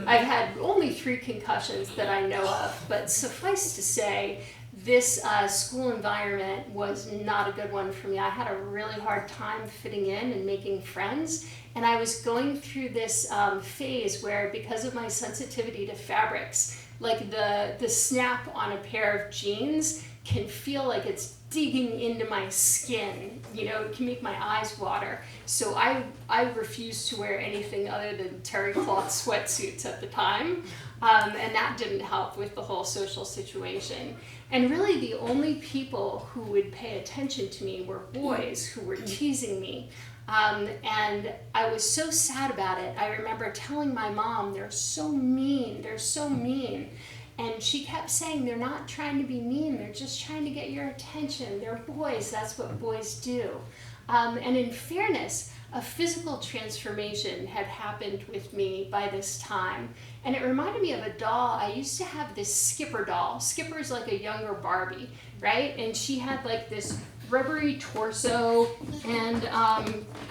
I've had only 3 concussions that I know of, but suffice to say, this school environment was not a good one for me. I had a really hard time fitting in and making friends, and I was going through this phase where, because of my sensitivity to fabrics, like the snap on a pair of jeans can feel like it's digging into my skin. You know, it can make my eyes water. So I refused to wear anything other than terry cloth sweatsuits at the time. And that didn't help with the whole social situation. And really the only people who would pay attention to me were boys who were teasing me. And I was so sad about it. I remember telling my mom, they're so mean, they're so mean. And she kept saying, they're not trying to be mean, they're just trying to get your attention. They're boys, that's what boys do. And in fairness, a physical transformation had happened with me by this time. And it reminded me of a doll. I used to have this Skipper doll. Skipper's like a younger Barbie, right? And she had like this rubbery torso and,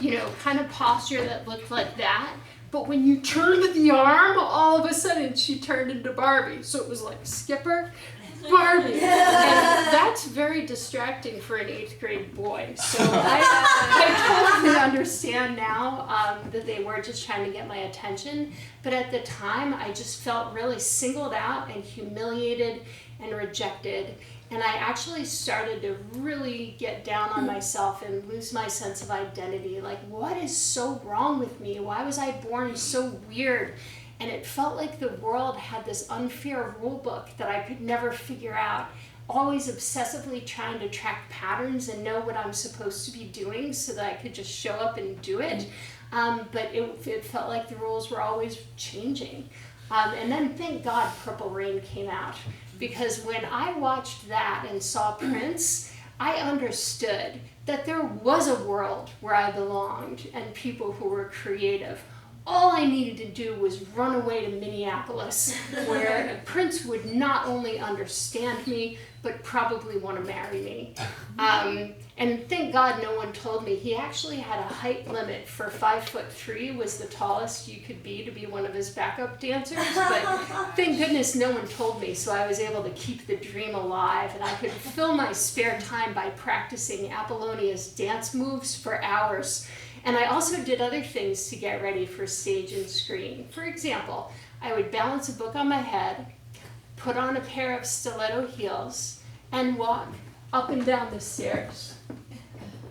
you know, kind of posture that looked like that. But when you turned the arm, all of a sudden she turned into Barbie. So it was like Skipper, Barbie. And that's very distracting for an 8th grade boy. So I totally understand now that they were just trying to get my attention. But at the time, I just felt really singled out and humiliated and rejected. And I actually started to really get down on myself and lose my sense of identity. Like, what is so wrong with me? Why was I born so weird? And it felt like the world had this unfair rule book that I could never figure out. Always obsessively trying to track patterns and know what I'm supposed to be doing so that I could just show up and do it. But it felt like the rules were always changing. And then, thank God, Purple Rain came out. Because when I watched that and saw Prince, I understood that there was a world where I belonged and people who were creative. All I needed to do was run away to Minneapolis, where Prince would not only understand me, but probably want to marry me. And thank God no one told me. He actually had a height limit for 5'3" was the tallest you could be to be one of his backup dancers. But thank goodness no one told me, so I was able to keep the dream alive. And I could fill my spare time by practicing Apollonia's dance moves for hours. And I also did other things to get ready for stage and screen. For example, I would balance a book on my head, put on a pair of stiletto heels, and walk up and down the stairs.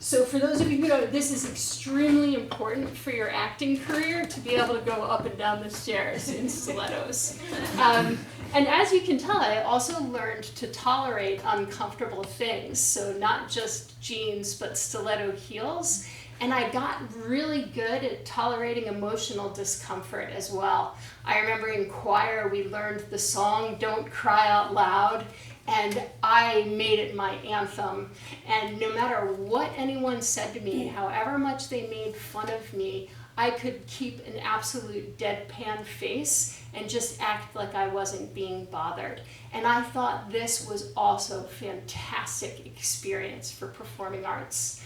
So for those of you who know, this is extremely important for your acting career, to be able to go up and down the stairs in stilettos. And as you can tell, I also learned to tolerate uncomfortable things. So not just jeans, but stiletto heels. And I got really good at tolerating emotional discomfort as well. I remember in choir, we learned the song Don't Cry Out Loud, and I made it my anthem. And no matter what anyone said to me, however much they made fun of me, I could keep an absolute deadpan face and just act like I wasn't being bothered. And I thought this was also a fantastic experience for performing arts.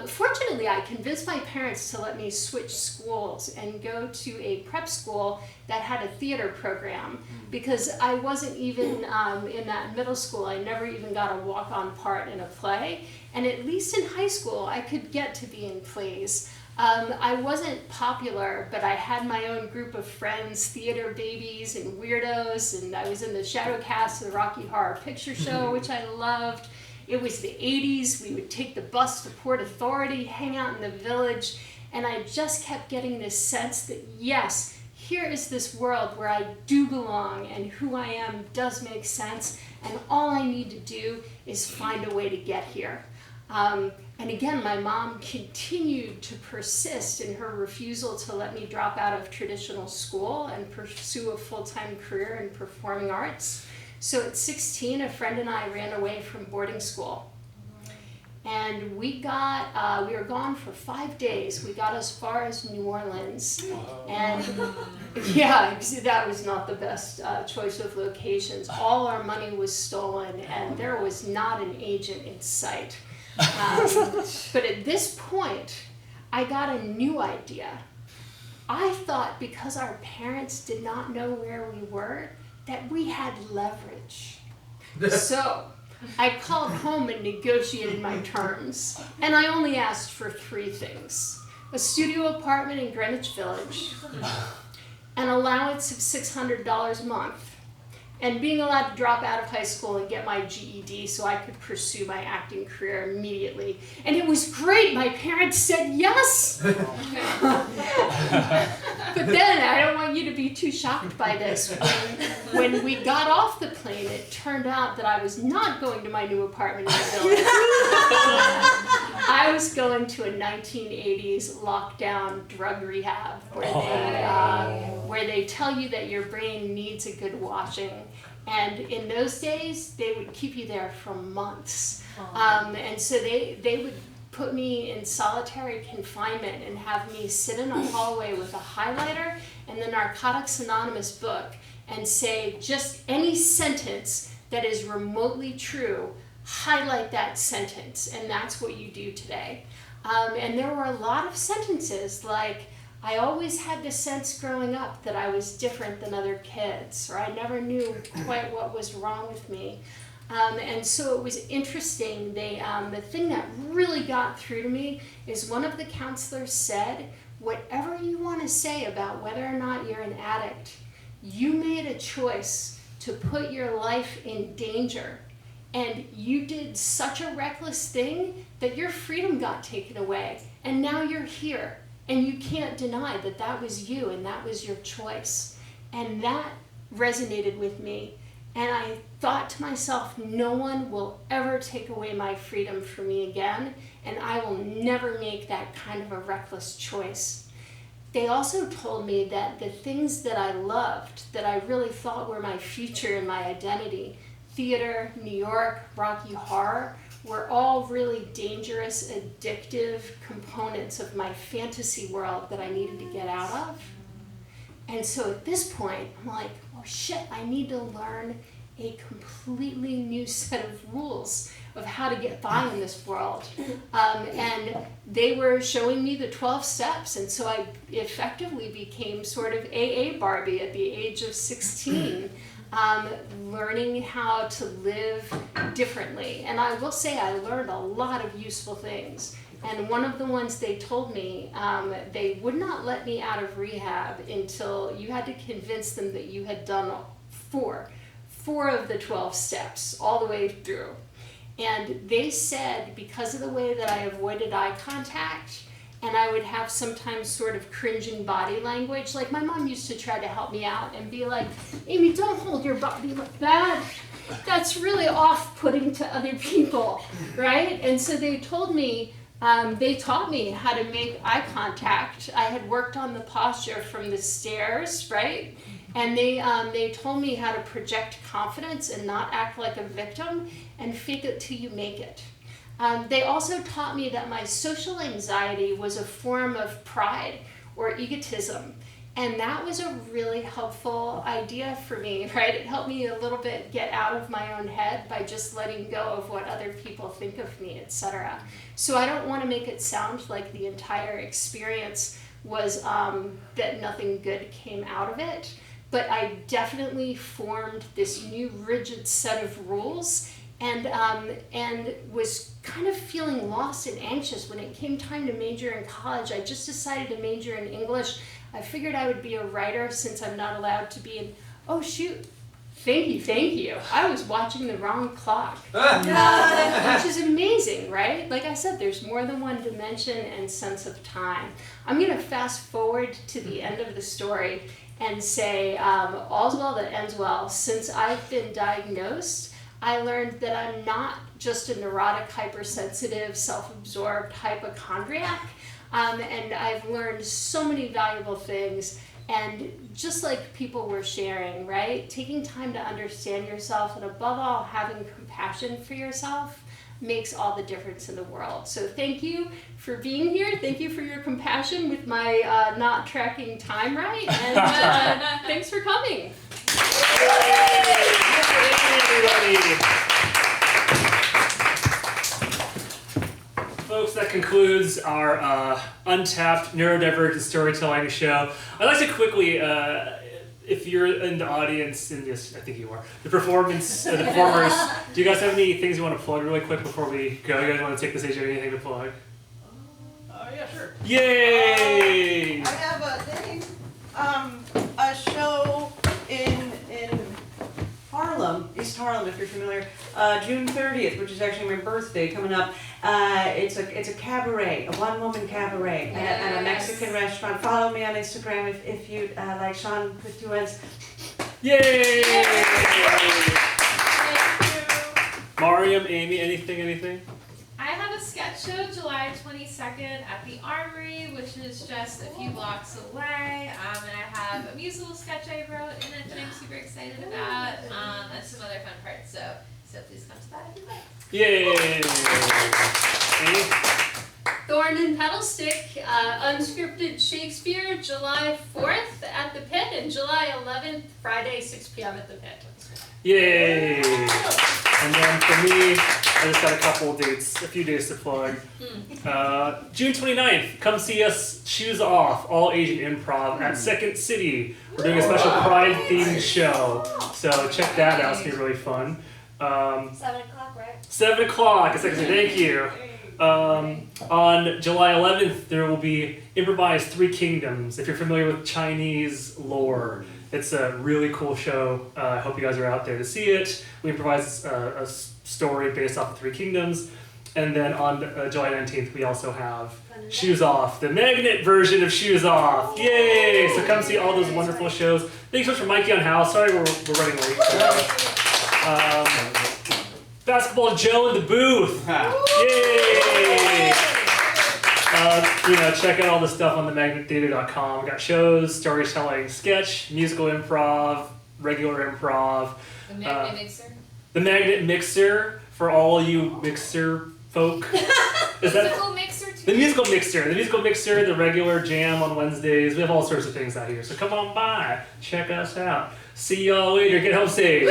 Fortunately, I convinced my parents to let me switch schools and go to a prep school that had a theater program, because I wasn't even in that middle school. I never even got a walk-on part in a play. And at least in high school, I could get to be in plays. I wasn't popular, but I had my own group of friends, theater babies and weirdos, and I was in the shadow cast of the Rocky Horror Picture Show, which I loved. It was the 80s, we would take the bus to Port Authority, hang out in the village, and I just kept getting this sense that yes, here is this world where I do belong and who I am does make sense, and all I need to do is find a way to get here. And again, my mom continued to persist in her refusal to let me drop out of traditional school and pursue a full-time career in performing arts. So at 16, a friend and I ran away from boarding school. And we were gone for 5 days. We got as far as New Orleans. And yeah, that was not the best choice of locations. All our money was stolen and there was not an agent in sight. But at this point, I got a new idea. I thought because our parents did not know where we were, that we had leverage. So I called home and negotiated my terms, and I only asked for 3 things: a studio apartment in Greenwich Village, an allowance of $600 a month, and being allowed to drop out of high school and get my GED so I could pursue my acting career immediately. And it was great. My parents said yes. But then, I don't want you to be too shocked by this. When we got off the plane, it turned out that I was not going to my new apartment in the village. I was going to a 1980s lockdown drug rehab where they tell you that your brain needs a good washing. And in those days, they would keep you there for months. And so they would put me in solitary confinement and have me sit in a hallway with a highlighter and the Narcotics Anonymous book and say just any sentence that is remotely true, highlight that sentence, and that's what you do today. And there were a lot of sentences like, I always had the sense growing up that I was different than other kids, or I never knew quite what was wrong with me. And so it was interesting. The thing that really got through to me is one of the counselors said, whatever you want to say about whether or not you're an addict, you made a choice to put your life in danger. And you did such a reckless thing that your freedom got taken away. And now you're here. And you can't deny that that was you and that was your choice. And that resonated with me. And I thought to myself, no one will ever take away my freedom from me again, and I will never make that kind of a reckless choice. They also told me that the things that I loved, that I really thought were my future and my identity, theater, New York, Rocky Horror, were all really dangerous, addictive components of my fantasy world that I needed to get out of. And so at this point, I'm like, oh shit, I need to learn a completely new set of rules of how to get by in this world. And they were showing me the 12 steps, and so I effectively became sort of AA Barbie at the age of 16, learning how to live differently. And I will say I learned a lot of useful things. And one of the ones they told me, they would not let me out of rehab until you had to convince them that you had done four of the 12 steps all the way through. And they said, because of the way that I avoided eye contact, and I would have sometimes sort of cringing body language, like my mom used to try to help me out and be like, Amy, don't hold your body like that. That's really off-putting to other people, right? And so they told me, they taught me how to make eye contact. I had worked on the posture from the stairs, right? And they told me how to project confidence and not act like a victim and fake it till you make it. They also taught me that my social anxiety was a form of pride or egotism. And that was a really helpful idea for me, right? It helped me a little bit get out of my own head by just letting go of what other people think of me, etc. So I don't want to make it sound like the entire experience was that nothing good came out of it, but I definitely formed this new rigid set of rules and was kind of feeling lost and anxious when it came time to major in college. I just decided to major in English. I figured I would be a writer since I'm not allowed to be in, oh shoot, thank you. I was watching the wrong clock, which is amazing, right? Like I said, there's more than one dimension and sense of time. I'm gonna fast forward to the end of the story and say, all's well that ends well. Since I've been diagnosed, I learned that I'm not just a neurotic, hypersensitive, self-absorbed hypochondriac. And I've learned so many valuable things, and just like people were sharing, right? Taking time to understand yourself, and above all, having compassion for yourself makes all the difference in the world. So thank you for being here. Thank you for your compassion with my not tracking time right, and thanks for coming. Folks, that concludes our Untapped Neurodivergent Storytelling Show. I'd like to quickly, if you're in the audience, and yes, I think you are, the performers, do you guys have any things you want to plug really quick before we go? You guys want to take the stage or anything to plug? Yeah, sure. Yay! I have a thing, a show in June 30th, which is actually my birthday coming up. It's a cabaret, a one-woman cabaret at a Mexican restaurant. Follow me on Instagram if you like Seann with 2 N's. Yay! Maryam, Amy, anything? I have a sketch show July 22nd at the Armory, which is just a few blocks away. And I have a musical sketch I wrote in it that I'm super excited about, and some other fun parts. So please come to that if you'd like. Yay! Amy? Thorn and Pedalstick, unscripted Shakespeare, July 4th at the Pit, and July 11th, Friday, 6 p.m. at the Pit. Yay! And then for me, I just got a few dates to plug. June 29th, come see us, Shoes Off, all Asian improv at Second City. We're doing a special Pride themed show, so check that out, it's gonna be really fun. 7 o'clock, right? 7 o'clock, thank you. On July 11th, there will be Improvised Three Kingdoms, if you're familiar with Chinese lore. It's a really cool show. I hope you guys are out there to see it. We improvise a story based off of Three Kingdoms. And then on July 19th, we also have Shoes Off, the magnet version of Shoes Off. Yay! So come see all those wonderful shows. Thanks so much for Mikey on House. Sorry we're running late. Basketball Joe in the booth. Yay! Check out all the stuff on themagnettheater.com. We got shows, storytelling, sketch, musical improv, regular improv. The Magnet Mixer. The Magnet Mixer for all you mixer folk. Musical Mixer too. The musical mixer, the regular jam on Wednesdays. We have all sorts of things out here. So come on by, check us out. See y'all later. Get home safe.